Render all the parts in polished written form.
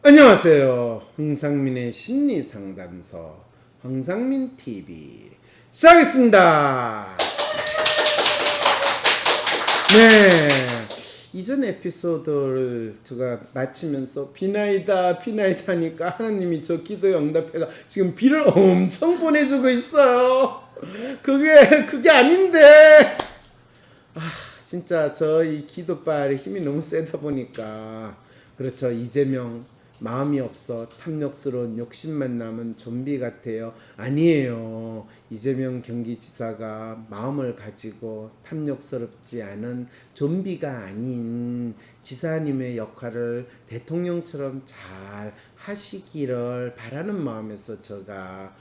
안녕하세요. 황상민의 심리상담소 황상민TV 시작하겠습니다. 네, 이전 에피소드를 제가 마치면서 비나이다 하니까 하나님이 저 기도에 응답해가 지금 비를 엄청 보내주고 있어요. 그게 아닌데, 진짜 저희 기도빨에 힘이 너무 세다 보니까 그렇죠. 이재명 마음이 없어 탐욕스러운 욕심만 남은 좀비 같아요. 아니에요. 이재명 경기지사가 마음을 가지고 탐욕스럽지 않은 좀비가 아닌 지사님의 역할을 대통령처럼 잘 하시기를 바라는 마음에서 제가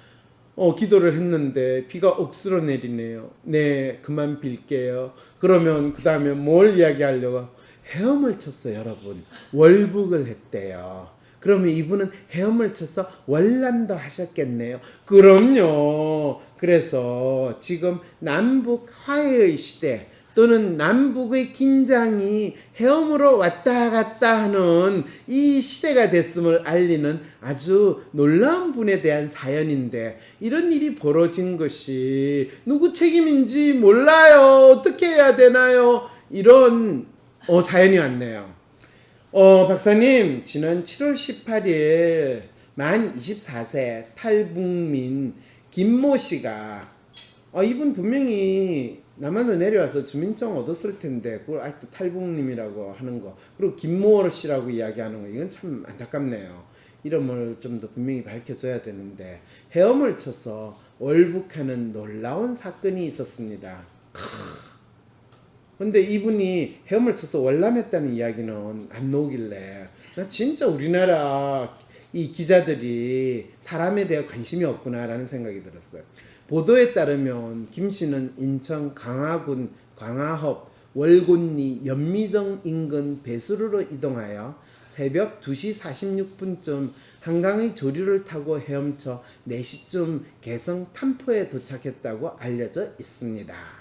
기도를 했는데 비가 억수로 내리네요. 네, 그만 빌게요. 그러면 그 다음에 뭘 이야기하려고? 헤엄을 쳤어요, 여러분. 월북을 했대요. 그러면 이분은 헤엄을 쳐서 월남도 하셨겠네요. 그럼요. 그래서 지금 남북 화해의 시대 또는 남북의 긴장이 헤엄으로 왔다 갔다 하는 이 시대가 됐음을 알리는 아주 놀라운 분에 대한 사연인데, 이런 일이 벌어진 것이 누구 책임인지 몰라요. 어떻게 해야 되나요? 이런 사연이 왔네요. 박사님, 지난 7월 18일 만 24세 탈북민 김모 씨가 이분 분명히 남한으로 내려와서 주민증 얻었을 텐데 그걸 아직도 탈북님이라고 하는 거, 그리고 김모 씨라고 이야기하는 거, 이건 참 안타깝네요. 이름을 좀 더 분명히 밝혀줘야 되는데 헤엄을 쳐서 월북하는 놀라운 사건이 있었습니다. 근데 이분이 헤엄을 쳐서 월남했다는 이야기는 안 나오길래 나 진짜 우리나라 이 기자들이 사람에 대해 관심이 없구나라는 생각이 들었어요. 보도에 따르면 김 씨는 인천 강화군 광화읍 월곤리 연미정 인근 배수로로 이동하여 새벽 2시 46분쯤 한강의 조류를 타고 헤엄쳐 4시쯤 개성 탐포에 도착했다고 알려져 있습니다.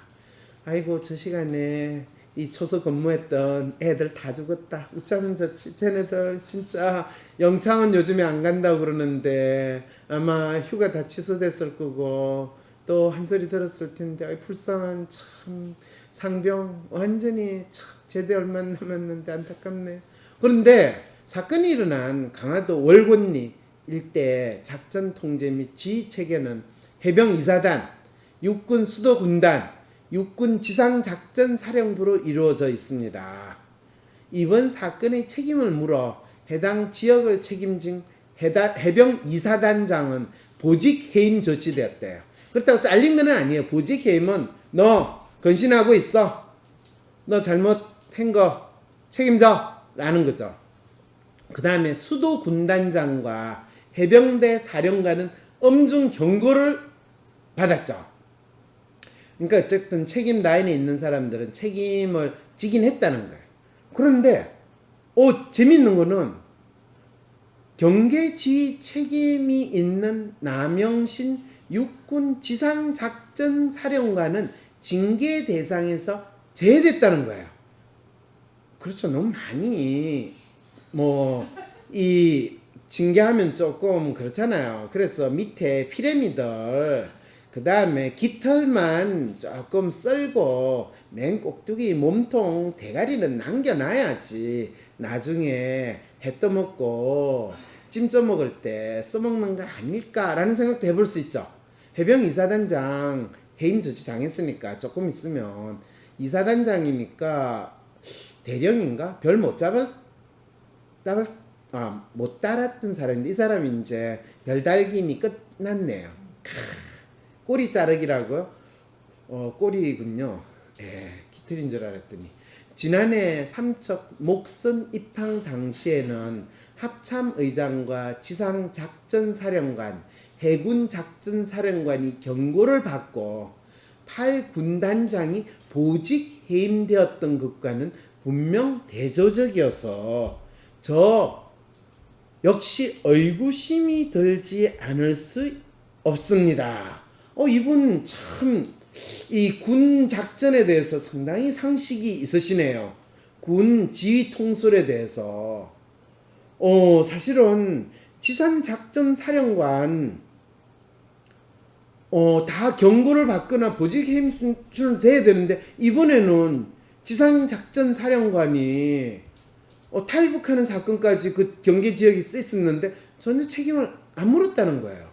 아이고, 저 시간에 이 초소 근무했던 애들 다 죽었다. 웃자면 좋지. 쟤네들 진짜 영창은 요즘에 안 간다고 그러는데 아마 휴가 다 취소됐을 거고 또 한 소리 들었을 텐데, 아이 불쌍한 참 상병 완전히 참 제대 얼마 남았는데 안타깝네. 그런데 사건이 일어난 강화도 월곤리 일대 작전 통제 및 지휘 체계는 해병 이사단, 육군 수도군단, 육군 지상작전사령부로 이루어져 있습니다. 이번 사건의 책임을 물어 해당 지역을 책임진 해병 이사단장은 보직 해임 조치되었대요. 그렇다고 잘린 건 아니에요. 보직 해임은 너 건신하고 있어, 너 잘못한 거 책임져 라는 거죠. 그 다음에 수도군단장과 해병대 사령관은 엄중 경고를 받았죠. 그러니까 어쨌든 책임 라인에 있는 사람들은 책임을 지긴 했다는 거예요. 그런데 재밌는 거는 경계지휘 책임이 있는 남영신 육군 지상작전사령관은 징계 대상에서 제외됐다는 거예요. 그렇죠. 너무 많이 이 징계하면 조금 그렇잖아요. 그래서 밑에 피라미드, 그 다음에 깃털만 조금 썰고 맨 꼭두기 몸통 대가리는 남겨놔야지 나중에 해 떠먹고 찜 쪄먹을 때 써먹는 거 아닐까라는 생각도 해볼 수 있죠. 해병 이사단장 해임 조치 당했으니까 조금 있으면 이사단장이니까 대령인가? 별 못 못 달았던 사람인데 이 사람이 이제 별 달김이 끝났네요. 꼬리 자르기라고요? 꼬리군요. 깃털인 줄 알았더니. 지난해 삼척 목선 입항 당시에는 합참의장과 지상작전사령관, 해군작전사령관이 경고를 받고 8군단장이 보직 해임되었던 것과는 분명 대조적이어서 저 역시 의구심이 들지 않을 수 없습니다. 이분 참 이 군 작전에 대해서 상당히 상식이 있으시네요. 군 지휘 통솔에 대해서 사실은 지상작전사령관 다 경고를 받거나 보직 해임 수준은 돼야 되는데 이번에는 지상작전사령관이 탈북하는 사건까지 그 경계 지역에 쓰였는데 전혀 책임을 안 물었다는 거예요.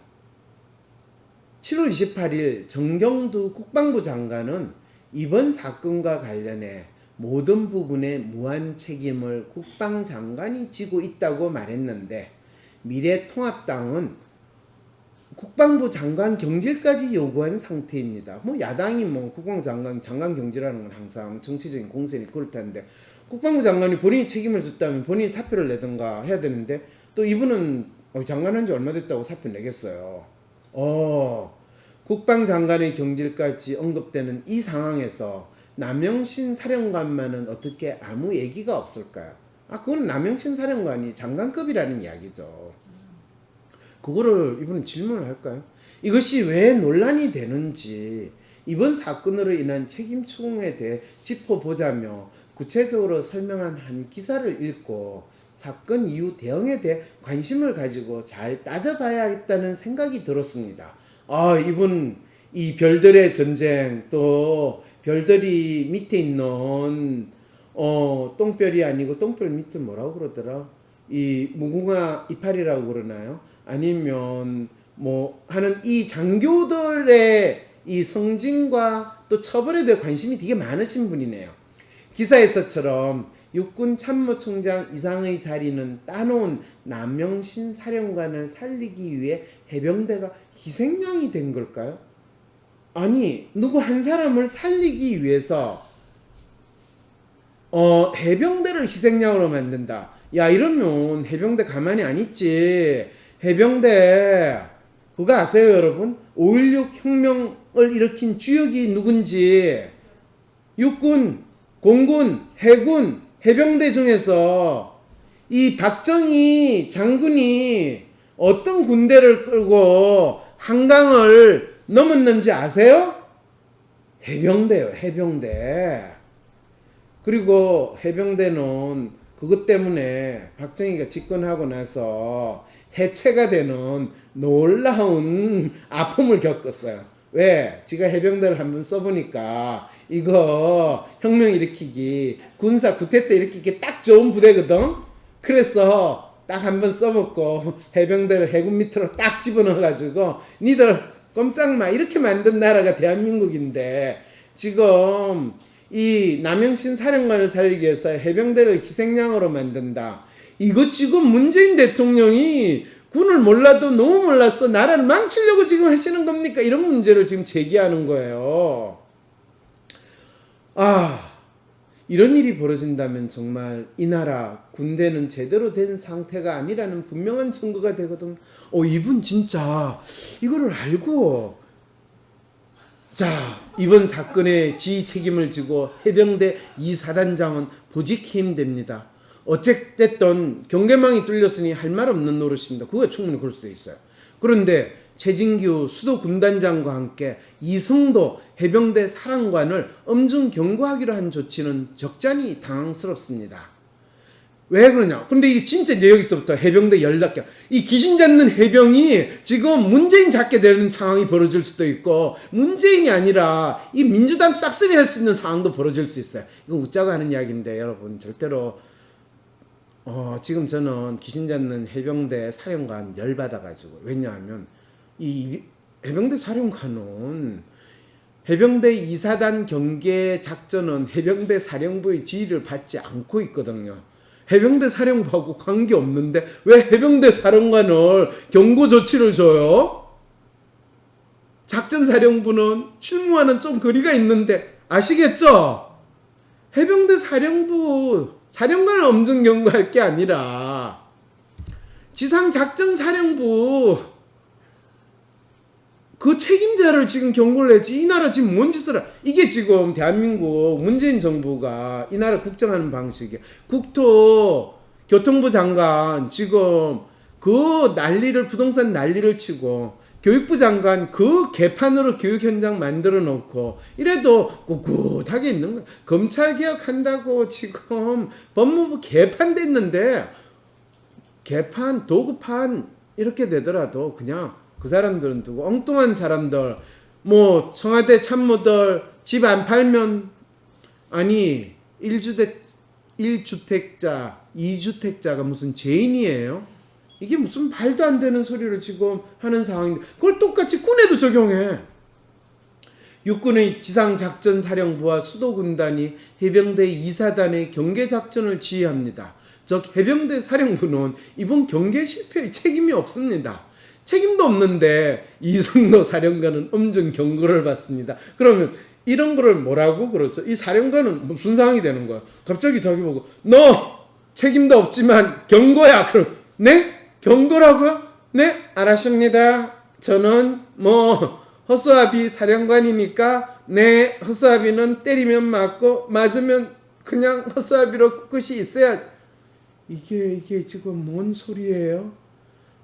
7월 28일 정경두 국방부 장관은 이번 사건과 관련해 모든 부분에 무한 책임을 국방장관이 지고 있다고 말했는데 미래통합당은 국방부 장관 경질까지 요구한 상태입니다. 야당이 국방장관 장관 경질하는 건 항상 정치적인 공세니 그럴 텐데 국방부 장관이 본인이 책임을 졌다면 본인이 사표를 내든가 해야 되는데 또 이분은 장관 한 지 얼마 됐다고 사표 내겠어요. 국방장관의 경질까지 언급되는 이 상황에서 남영신 사령관만은 어떻게 아무 얘기가 없을까요? 그건 남영신 사령관이 장관급이라는 이야기죠. 그거를 이분은 질문을 할까요? 이것이 왜 논란이 되는지 이번 사건으로 인한 책임 추궁에 대해 짚어보자며 구체적으로 설명한 한 기사를 읽고 사건 이후 대응에 대해 관심을 가지고 잘 따져봐야겠다는 생각이 들었습니다. 이분 이 별들의 전쟁 또 별들이 밑에 있는 똥별이 아니고 똥별 밑을 뭐라고 그러더라? 이 무궁화 이파리라고 그러나요? 아니면 하는 이 장교들의 이 성징과 또 처벌에 대해 관심이 되게 많으신 분이네요. 기사에서처럼 육군 참모총장 이상의 자리는 따놓은 남영신 사령관을 살리기 위해 해병대가 희생양이 된 걸까요? 아니 누구 한 사람을 살리기 위해서 해병대를 희생양으로 만든다. 야 이러면 해병대 가만히 안 있지. 해병대 그거 아세요 여러분? 5.16 혁명을 일으킨 주역이 누군지 육군, 공군, 해군, 해병대 중에서 이 박정희 장군이 어떤 군대를 끌고 한강을 넘었는지 아세요? 해병대요. 해병대. 그리고 해병대는 그것 때문에 박정희가 집권하고 나서 해체가 되는 놀라운 아픔을 겪었어요. 왜? 지가 해병대를 한번 써보니까 이거 혁명 일으키기 군사 구태 때 일으키기 딱 좋은 부대거든. 그래서 딱 한번 써먹고 해병대를 해군 밑으로 딱 집어넣어가지고 니들 꼼짝마 이렇게 만든 나라가 대한민국인데 지금 이 남영신 사령관을 살리기 위해서 해병대를 희생양으로 만든다. 이거 지금 문재인 대통령이 군을 몰라도 너무 몰랐어. 나라를 망치려고 지금 하시는 겁니까? 이런 문제를 지금 제기하는 거예요. 이런 일이 벌어진다면 정말 이 나라 군대는 제대로 된 상태가 아니라는 분명한 증거가 되거든. 이분 진짜 이거를 알고 이번 사건에 지휘 책임을 지고 해병대 2사단장은 보직 해임됩니다. 어쨌든 경계망이 뚫렸으니 할 말 없는 노릇입니다. 그거 충분히 그럴 수도 있어요. 그런데 최진규 수도군단장과 함께 이승도 해병대 사령관을 엄중 경고하기로 한 조치는 적잖이 당황스럽습니다. 왜 그러냐? 근데 이게 진짜 이제 여기서부터 해병대 연락겨. 이 귀신 잡는 해병이 지금 문재인 잡게 되는 상황이 벌어질 수도 있고, 문재인이 아니라 이 민주당 싹쓸이 할 수 있는 상황도 벌어질 수 있어요. 이건 웃자고 하는 이야기인데, 여러분, 절대로, 지금 저는 귀신 잡는 해병대 사령관 열받아가지고, 왜냐하면, 이 해병대 사령관은 해병대 2사단 경계 작전은 해병대 사령부의 지휘를 받지 않고 있거든요. 해병대 사령부하고 관계없는데 왜 해병대 사령관을 경고 조치를 줘요? 작전사령부는 실무와는 좀 거리가 있는데 아시겠죠? 해병대 사령부 사령관을 엄중 경고할 게 아니라 지상작전사령부 그 책임자를 지금 경고를 했지. 이 나라 지금 뭔 짓을 이게 지금 대한민국 문재인 정부가 이 나라 국정하는 방식이야. 국토교통부 장관 지금 그 난리를 부동산 난리를 치고 교육부 장관 그 개판으로 교육 현장 만들어 놓고 이래도 꿋꿋하게 있는 거야. 검찰 개혁한다고 지금 법무부 개판 됐는데 개판, 도구판 이렇게 되더라도 그냥 그 사람들은 두고 엉뚱한 사람들 뭐 청와대 참모들 집 안 팔면 아니 1주택자 2주택자가 무슨 죄인이에요? 이게 무슨 말도 안 되는 소리를 지금 하는 상황인데 그걸 똑같이 군에도 적용해. 육군의 지상작전사령부와 수도군단이 해병대 2사단의 경계작전을 지휘합니다. 즉 해병대 사령부는 이번 경계 실패에 책임이 없습니다. 책임도 없는데 이성노 사령관은 엄중 경고를 받습니다. 그러면 이런 거를 뭐라고 그러죠? 이 사령관은 무슨 상황이 되는 거야? 갑자기 자기 보고 너 책임도 없지만 경고야. 그럼 네? 경고라고요? 네? 알았습니다. 저는 뭐 허수아비 사령관이니까 네 허수아비는 때리면 맞고 맞으면 그냥 허수아비로 끝이 있어야. 이게 지금 뭔 소리예요?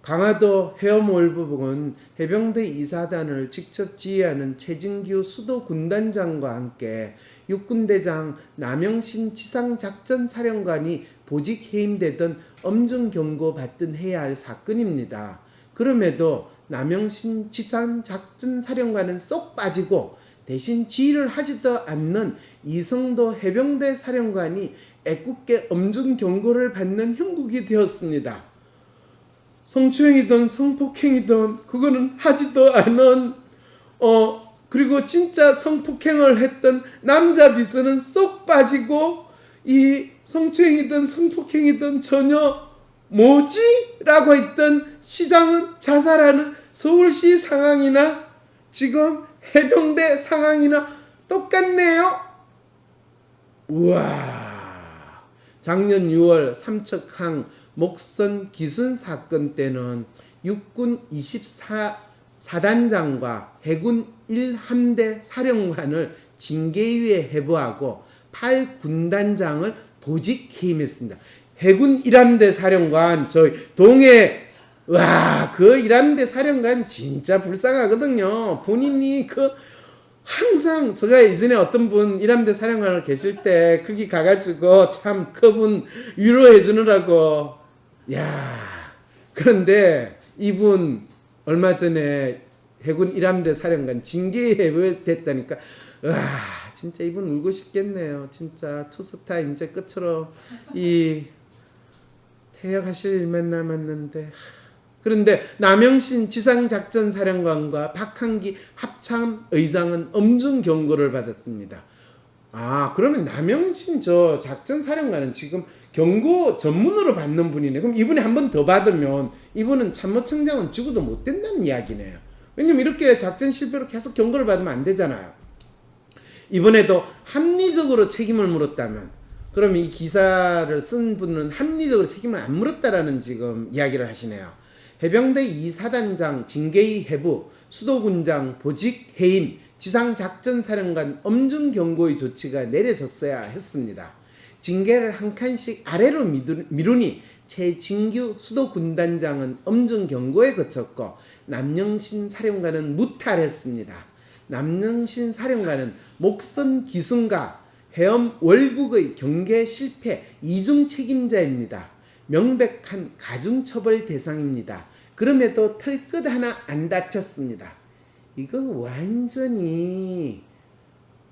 강화도 해엄월부봉은 해병대 2사단을 직접 지휘하는 최진규 수도군단장과 함께 육군대장 남영신 지상작전사령관이 보직 해임되던 엄중 경고받든 해야 할 사건입니다. 그럼에도 남영신 지상작전사령관은 쏙 빠지고 대신 지휘를 하지도 않는 이성도 해병대 사령관이 애꿎게 엄중 경고를 받는 형국이 되었습니다. 성추행이든 성폭행이든 그거는 하지도 않은 그리고 진짜 성폭행을 했던 남자 비서는 쏙 빠지고 이 성추행이든 성폭행이든 전혀 뭐지? 라고 했던 시장은 자살하는 서울시 상황이나 지금 해병대 상황이나 똑같네요. 우와. 작년 6월 삼척항 목선 기순 사건 때는 육군 24사단장과 해군 1함대 사령관을 징계위에 회부하고 8군단장을 보직 해임했습니다. 해군 1함대 사령관 저희 동해 그 1함대 사령관 진짜 불쌍하거든요. 본인이 항상 제가 예전에 어떤 분 1함대 사령관을 계실 때 거기 가가지고 참 그분 위로해 주느라고 그런데 이분 얼마 전에 해군 1함대 사령관 징계에 됐다니까 진짜 이분 울고 싶겠네요. 진짜 투스타 이제 끝으로 이 퇴역하실 일만 남았는데 그런데 남영신 지상작전사령관과 박한기 합참의장은 엄중 경고를 받았습니다. 그러면 남영신 저 작전사령관은 지금 경고 전문으로 받는 분이네. 그럼 이분이 한 번 더 받으면 이분은 참모총장은 죽어도 못 된다는 이야기네요. 왜냐면 이렇게 작전 실패로 계속 경고를 받으면 안 되잖아요. 이번에도 합리적으로 책임을 물었다면 그러면 이 기사를 쓴 분은 합리적으로 책임을 안 물었다라는 지금 이야기를 하시네요. 해병대 2사단장 징계위 회부, 수도군장 보직 해임, 지상작전사령관 엄중 경고의 조치가 내려졌어야 했습니다. 징계를 한 칸씩 아래로 미루니 최진규 수도군단장은 엄중 경고에 그쳤고 남영신 사령관은 무탈했습니다. 남영신 사령관은 목선 기순과 해엄 월북의 경계 실패 이중 책임자입니다. 명백한 가중처벌 대상입니다. 그럼에도 털끝 하나 안 다쳤습니다. 이거 완전히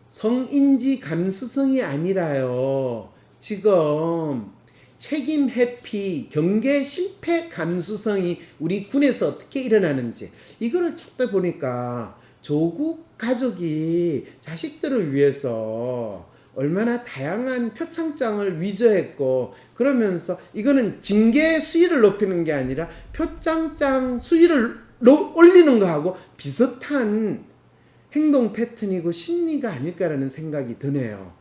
성인지 감수성이 아니라요. 지금 책임 회피, 경계 실패 감수성이 우리 군에서 어떻게 일어나는지 이거를 쳤다 보니까 조국 가족이 자식들을 위해서 얼마나 다양한 표창장을 위조했고 그러면서 이거는 징계 수위를 높이는 게 아니라 표창장 수위를 올리는 거하고 비슷한 행동 패턴이고 심리가 아닐까라는 생각이 드네요.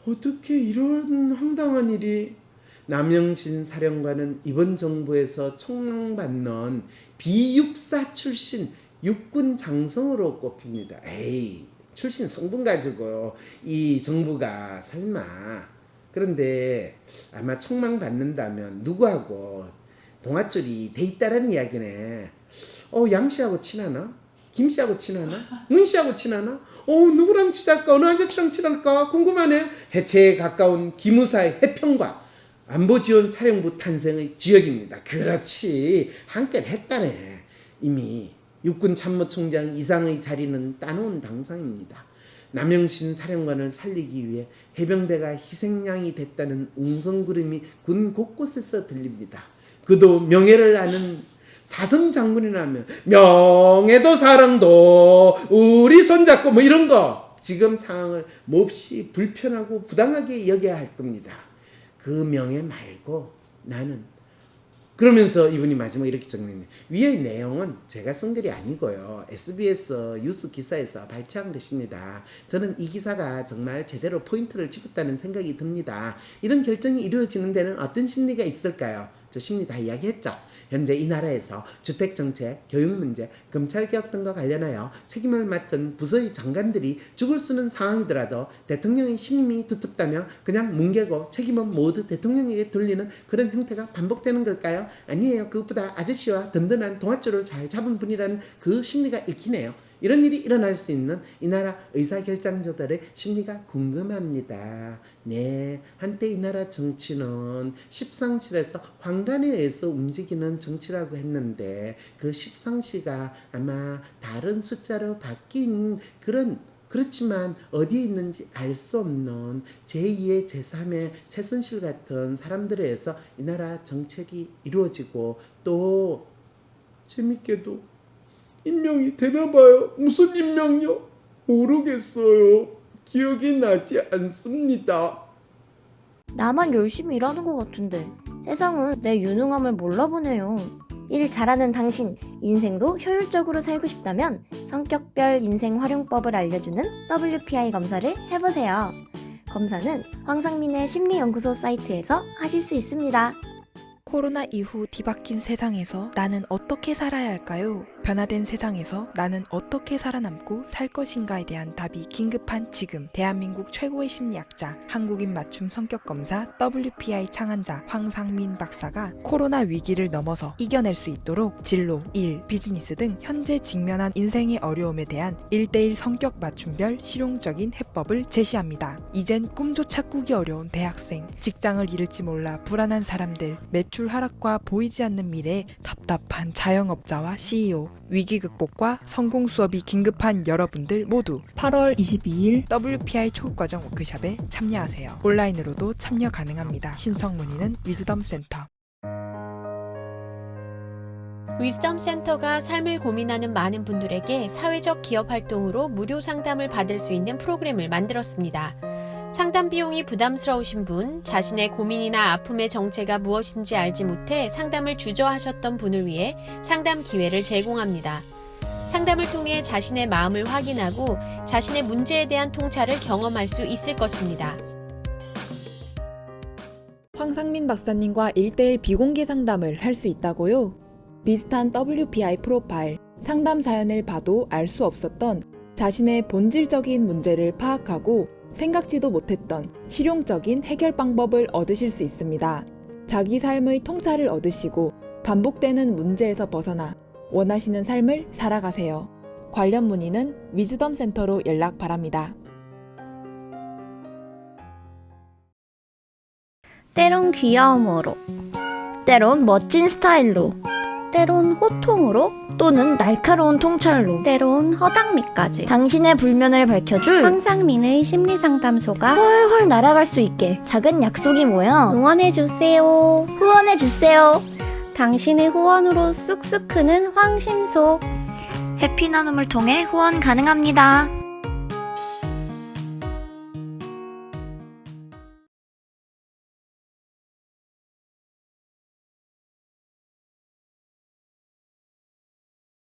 어떻게 이런 황당한 일이. 남영신 사령관은 이번 정부에서 총망받는 비육사 출신 육군 장성으로 꼽힙니다. 출신 성분 가지고 이 정부가 설마. 그런데 아마 총망받는다면 누구하고 동아줄이 돼 있다라는 이야기네. 양씨하고 친하나? 김씨하고 친하나? 문씨하고 친하나? 누구랑 친할까? 어느 아저씨랑 친할까? 궁금하네. 해체에 가까운 기무사의 해평과 안보지원사령부 탄생의 지역입니다. 그렇지. 한건 했다네. 이미 육군 참모총장 이상의 자리는 따놓은 당상입니다. 남영신 사령관을 살리기 위해 해병대가 희생양이 됐다는 웅성구름이 군 곳곳에서 들립니다. 그도 명예를 아는 사성장군이라면 명예도 사랑도 우리 손잡고 뭐 이런 거 지금 상황을 몹시 불편하고 부당하게 여겨야 할 겁니다. 그 명예 말고 나는 그러면서 이분이 마지막 이렇게 적는 위의 내용은 제가 쓴 글이 아니고요. SBS 뉴스 기사에서 발췌한 것입니다. 저는 이 기사가 정말 제대로 포인트를 짚었다는 생각이 듭니다. 이런 결정이 이루어지는 데는 어떤 심리가 있을까요? 저 심리 다 이야기했죠. 현재 이 나라에서 주택정책, 교육문제, 검찰개혁 등과 관련하여 책임을 맡은 부서의 장관들이 죽을 쓰는 상황이더라도 대통령의 신임이 두텁다면 그냥 뭉개고 책임은 모두 대통령에게 돌리는 그런 형태가 반복되는 걸까요? 아니에요. 그것보다 아저씨와 든든한 동아줄을 잘 잡은 분이라는 그 심리가 읽히네요. 이런 일이 일어날 수 있는 이 나라 의사결정자들의 심리가 궁금합니다. 네, 한때 이 나라 정치는 십상시에서 황단에 의해서 움직이는 정치라고 했는데 그 십상시가 아마 다른 숫자로 바뀐 그렇지만 어디에 있는지 알 수 없는 제2의 제3의 최순실 같은 사람들에 의해서 이 나라 정책이 이루어지고 또 재밌게도 임명이 되나봐요. 무슨 임명요? 모르겠어요. 기억이 나지 않습니다. 나만 열심히 일하는 것 같은데 세상은 내 유능함을 몰라보네요. 일 잘하는 당신, 인생도 효율적으로 살고 싶다면 성격별 인생 활용법을 알려주는 WPI 검사를 해보세요. 검사는 황상민의 심리연구소 사이트에서 하실 수 있습니다. 코로나 이후 뒤바뀐 세상에서 나는 어떻게 살아야 할까요? 변화된 세상에서 나는 어떻게 살아남고 살 것인가에 대한 답이 긴급한 지금 대한민국 최고의 심리학자 한국인 맞춤 성격검사 WPI 창안자 황상민 박사가 코로나 위기를 넘어서 이겨낼 수 있도록 진로, 일, 비즈니스 등 현재 직면한 인생의 어려움에 대한 1:1 성격 맞춤별 실용적인 해법을 제시합니다. 이젠 꿈조차 꾸기 어려운 대학생, 직장을 잃을지 몰라 불안한 사람들, 매출 하락과 보이지 않는 미래에 답답한 자영업자와 CEO, 위기 극복과 성공 수업이 긴급한 여러분들 모두 8월 22일 WPI 초급과정 워크숍에 참여하세요. 온라인으로도 참여 가능합니다. 신청 문의는 위즈덤 센터. 위즈덤 센터가 삶을 고민하는 많은 분들에게 사회적 기업 활동으로 무료 상담을 받을 수 있는 프로그램을 만들었습니다. 상담 비용이 부담스러우신 분, 자신의 고민이나 아픔의 정체가 무엇인지 알지 못해 상담을 주저하셨던 분을 위해 상담 기회를 제공합니다. 상담을 통해 자신의 마음을 확인하고 자신의 문제에 대한 통찰을 경험할 수 있을 것입니다. 황상민 박사님과 1:1 비공개 상담을 할 수 있다고요? 비슷한 WPI 프로파일, 상담 사연을 봐도 알 수 없었던 자신의 본질적인 문제를 파악하고 생각지도 못했던 실용적인 해결 방법을 얻으실 수 있습니다. 자기 삶의 통찰을 얻으시고 반복되는 문제에서 벗어나 원하시는 삶을 살아가세요. 관련 문의는 위즈덤 센터로 연락 바랍니다. 때론 귀여움으로, 때론 멋진 스타일로, 때론 호통으로, 또는 날카로운 통찰로, 때론 허당미까지 당신의 불면을 밝혀줄 황상민의 심리상담소가 훨훨 날아갈 수 있게 작은 약속이 모여 응원해주세요. 후원해주세요. 당신의 후원으로 쑥쑥 크는 황심소. 해피 나눔을 통해 후원 가능합니다.